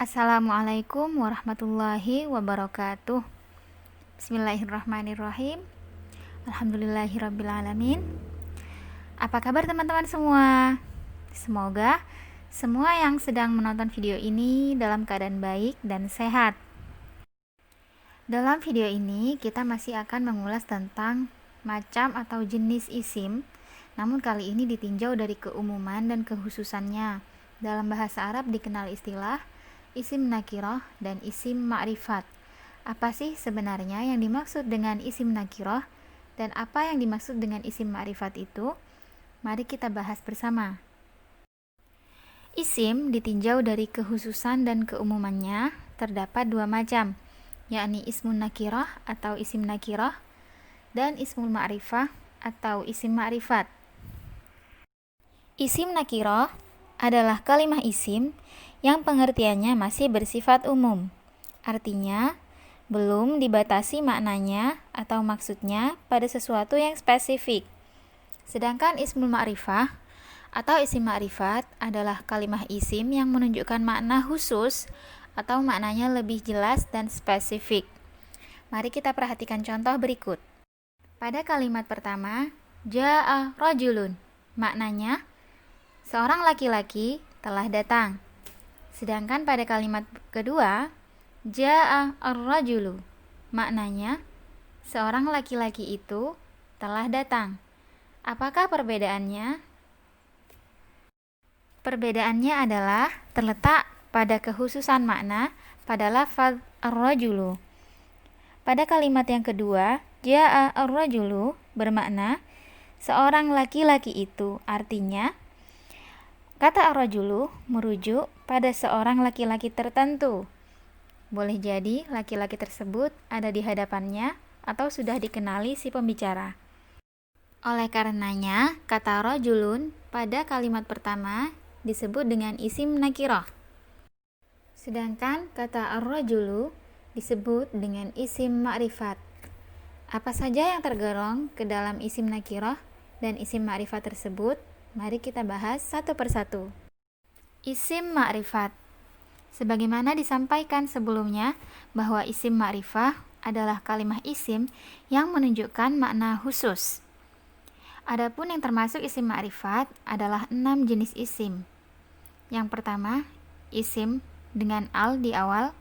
Assalamualaikum warahmatullahi wabarakatuh. Bismillahirrahmanirrahim. Alhamdulillahirrabbilalamin. Apa kabar teman-teman semua? Semoga semua yang sedang menonton video ini dalam keadaan baik dan sehat. Dalam video ini kita masih akan mengulas tentang macam atau jenis isim, namun kali ini ditinjau dari keumuman dan kekhususannya. Dalam bahasa Arab dikenal istilah isim nakirah dan isim ma'rifat. Apa sih sebenarnya yang dimaksud dengan isim nakirah dan apa yang dimaksud dengan isim ma'rifat itu? Mari kita bahas bersama. Isim ditinjau dari kekhususan dan keumumannya terdapat dua macam, yakni ismun nakirah atau isim nakirah dan ismul ma'rifah atau isim ma'rifat. Isim nakirah adalah kalimah isim yang pengertiannya masih bersifat umum. Artinya, belum dibatasi maknanya atau maksudnya pada sesuatu yang spesifik. Sedangkan ismul ma'rifah atau isim ma'rifat adalah kalimah isim yang menunjukkan makna khusus atau maknanya lebih jelas dan spesifik. Mari kita perhatikan contoh berikut. Pada kalimat pertama, ja'a rajulun, maknanya seorang laki-laki telah datang. Sedangkan pada kalimat kedua, ja'a ar-rajulu, maknanya seorang laki-laki itu telah datang. Apakah perbedaannya? Perbedaannya adalah terletak pada kekhususan makna pada lafaz ar-rajulu. Pada kalimat yang kedua, ja'a ar-rajulu bermakna seorang laki-laki itu, artinya kata ar-rajulu merujuk pada seorang laki-laki tertentu. Boleh jadi laki-laki tersebut ada di hadapannya atau sudah dikenali si pembicara. Oleh karenanya, kata rajulun pada kalimat pertama disebut dengan isim nakirah. Sedangkan kata ar-rajulu disebut dengan isim ma'rifat. Apa saja yang tergolong ke dalam isim nakirah dan isim ma'rifat tersebut? Mari kita bahas satu persatu. Isim ma'rifat. Sebagaimana disampaikan sebelumnya bahwa isim ma'rifah adalah kalimah isim yang menunjukkan makna khusus. Adapun yang termasuk isim ma'rifat adalah 6 jenis isim. Yang pertama, isim dengan al di awal.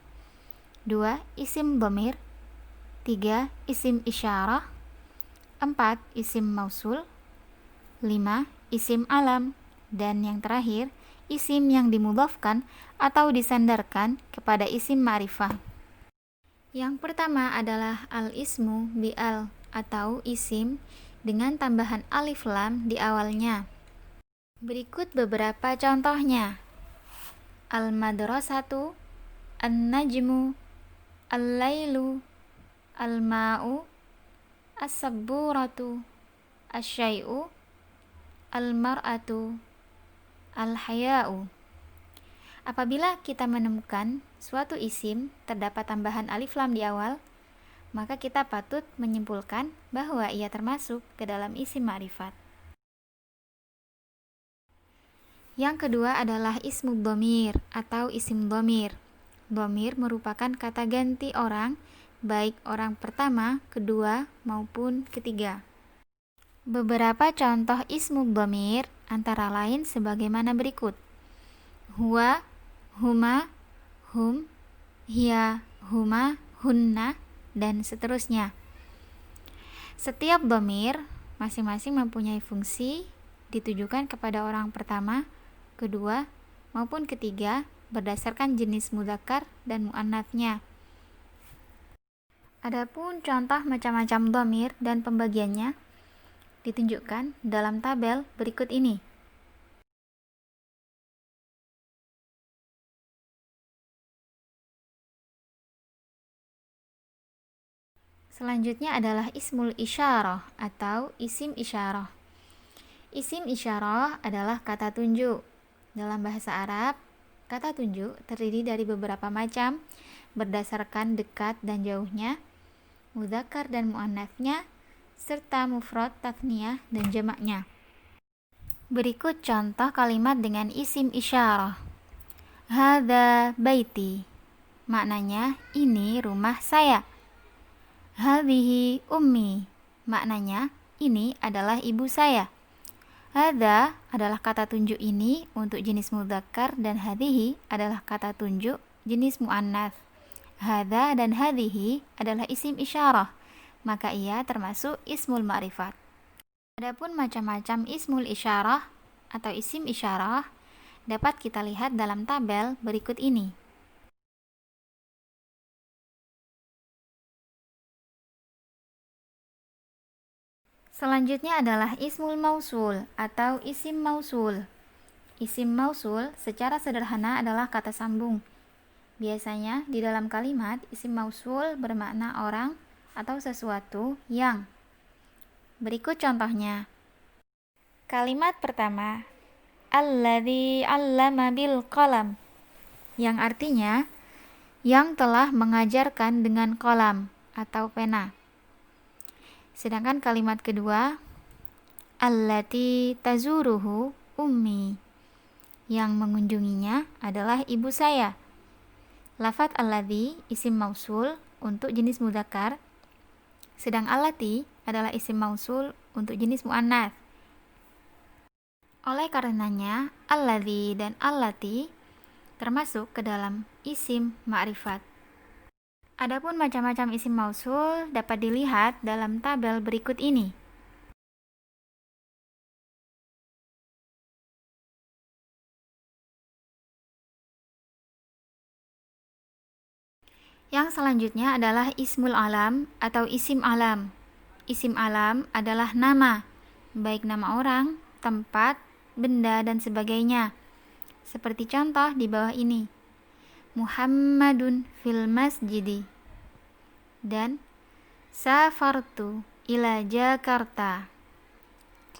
2. Isim dhamir. 3. Isim isyarah. 4. Isim mausul. 5. Isim alam. Dan yang terakhir, isim yang dimudhafkan atau disandarkan kepada isim ma'rifah. Yang pertama adalah al-ismu bi'al atau isim dengan tambahan alif lam di awalnya. Berikut beberapa contohnya. Al-madrasatu, an-najmu, al-lailu, al-ma'u, as-sabburatu, asy-syai'u, al-mar'atu, al-haya'u. Apabila kita menemukan suatu isim terdapat tambahan alif lam di awal, maka kita patut menyimpulkan bahwa ia termasuk ke dalam isim ma'rifat. Yang kedua adalah ismu dhamir atau isim dhamir. Dhamir merupakan kata ganti orang, baik orang pertama, kedua, maupun ketiga. Beberapa contoh ismu dhamir antara lain sebagaimana berikut. Huwa, huma, hum, hiya, huma, hunna, dan seterusnya. Setiap dhamir masing-masing mempunyai fungsi ditujukan kepada orang pertama, kedua, maupun ketiga berdasarkan jenis mudzakkar dan muannats-nya. Adapun contoh macam-macam dhamir dan pembagiannya ditunjukkan dalam tabel berikut ini. Selanjutnya adalah ismul isyarah atau isim isyarah. Isim isyarah adalah kata tunjuk. Dalam bahasa Arab, kata tunjuk terdiri dari beberapa macam berdasarkan dekat dan jauhnya, mudzakkar dan muannats-nya, serta mufrad, tathniyah, dan jamaknya. Berikut contoh kalimat dengan isim isyarah. Hadza baiti, maknanya ini rumah saya. Hadhihi ummi, maknanya ini adalah ibu saya. Hadza adalah kata tunjuk ini untuk jenis mudzakkar dan hadhihi adalah kata tunjuk jenis muannats. Hadza dan hadhihi adalah isim isyarah, maka ia termasuk ismul ma'rifat. Adapun macam-macam ismul isyarah atau isim isyarah dapat kita lihat dalam tabel berikut ini. Selanjutnya adalah ismul mausul atau isim mausul. Isim mausul secara sederhana adalah kata sambung. Biasanya di dalam kalimat isim mausul bermakna orang atau sesuatu yang. Berikut contohnya. Kalimat pertama, alladzi 'allama bil qalam, yang artinya yang telah mengajarkan dengan qalam atau pena. Sedangkan kalimat kedua, allati tazuruhu ummi, yang mengunjunginya adalah ibu saya. Lafadz alladzi isim mausul untuk jenis mudzakkar, sedang allati adalah isim mausul untuk jenis muannats. Oleh karenanya, alladzi dan allati termasuk ke dalam isim ma'rifat. Adapun macam-macam isim mausul dapat dilihat dalam tabel berikut ini. Yang selanjutnya adalah ismul alam atau isim alam. Isim alam adalah nama, baik nama orang, tempat, benda, dan sebagainya. Seperti contoh di bawah ini. Muhammadun fil masjidi, dan safartu ila Jakarta.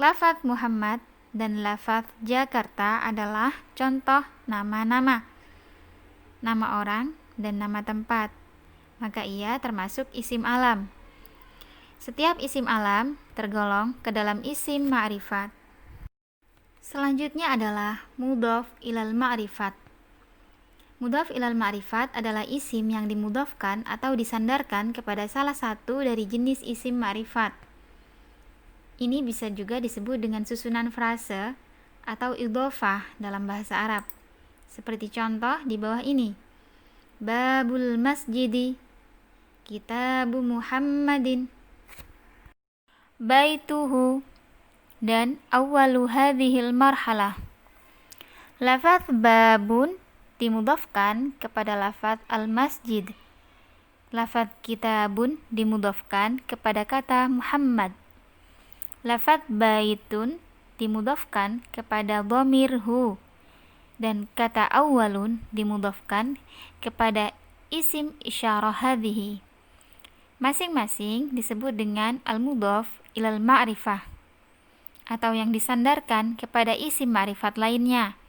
Lafadz Muhammad dan lafadz Jakarta adalah contoh nama-nama, nama orang dan nama tempat, maka ia termasuk isim alam. Setiap isim alam tergolong ke dalam isim ma'rifat. Selanjutnya adalah mudhof ilal ma'rifat. Mudhof ilal ma'rifat adalah isim yang dimudhofkan atau disandarkan kepada salah satu dari jenis isim ma'rifat. Ini bisa juga disebut dengan susunan frase atau idhofah dalam bahasa Arab. Seperti contoh di bawah ini. Babul masjidi, kitabu Muhammadin, baituhu, dan awwalu hadhil marhalah. Lafadz babun dimudhofkan kepada lafadz al-masjid. Lafadz kitabun dimudhofkan kepada kata Muhammad. Lafadz baitun dimudhofkan kepada dhamir hu, dan kata awwalun dimudhofkan kepada isim isyarah hadhihi. Masing-masing disebut dengan al-mudhof ilal ma'rifah atau yang disandarkan kepada isim ma'rifat lainnya.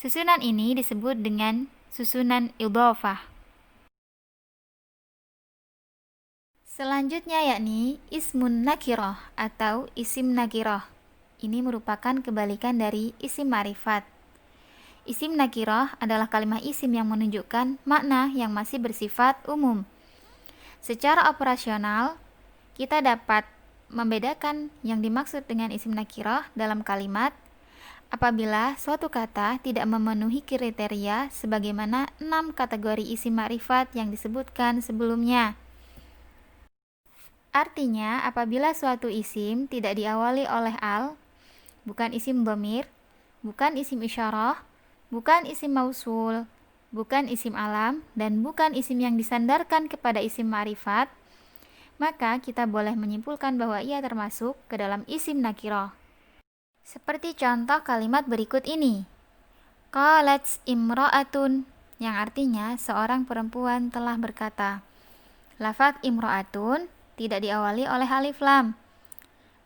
Susunan ini disebut dengan susunan idhofah. Selanjutnya yakni ismun nakirah atau isim nakirah. Ini merupakan kebalikan dari isim ma'rifat. Isim nakirah adalah kalimat isim yang menunjukkan makna yang masih bersifat umum. Secara operasional, kita dapat membedakan yang dimaksud dengan isim nakirah dalam kalimat apabila suatu kata tidak memenuhi kriteria sebagaimana 6 kategori isim ma'rifat yang disebutkan sebelumnya. Artinya, apabila suatu isim tidak diawali oleh al, bukan isim dhamir, bukan isim isyarah, bukan isim mausul, bukan isim alam, dan bukan isim yang disandarkan kepada isim ma'rifat, maka kita boleh menyimpulkan bahwa ia termasuk ke dalam isim nakirah. Seperti contoh kalimat berikut ini. Qalat imra'atun, yang artinya seorang perempuan telah berkata. Lafadz imra'atun tidak diawali oleh alif lam,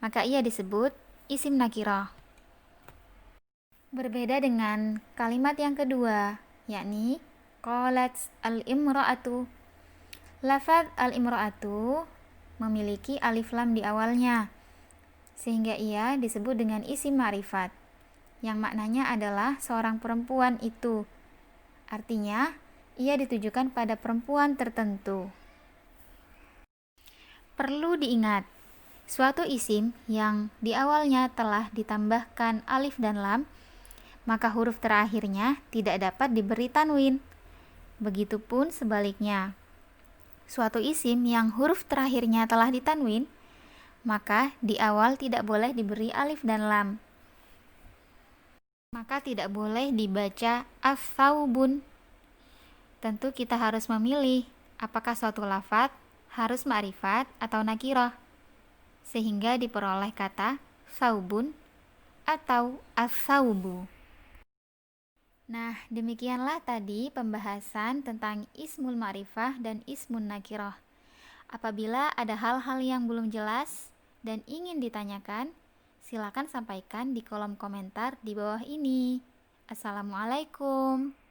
maka ia disebut isim nakirah. Berbeda dengan kalimat yang kedua, yakni qalat al-imra'atu. Lafadz al-imra'atu memiliki alif lam di awalnya, sehingga ia disebut dengan isim ma'rifat, yang maknanya adalah seorang perempuan itu. Artinya, ia ditujukan pada perempuan tertentu. Perlu diingat, suatu isim yang di awalnya telah ditambahkan alif dan lam, maka huruf terakhirnya tidak dapat diberi tanwin. Begitupun sebaliknya. Suatu isim yang huruf terakhirnya telah ditanwin, maka di awal tidak boleh diberi alif dan lam. Maka tidak boleh dibaca as-saubun. Tentu kita harus memilih apakah suatu lafadz harus ma'rifat atau nakirah, sehingga diperoleh kata saubun atau as-saubu. Nah, demikianlah tadi pembahasan tentang ismul ma'rifah dan ismun nakirah. Apabila ada hal-hal yang belum jelas dan ingin ditanyakan, silakan sampaikan di kolom komentar di bawah ini. Assalamualaikum.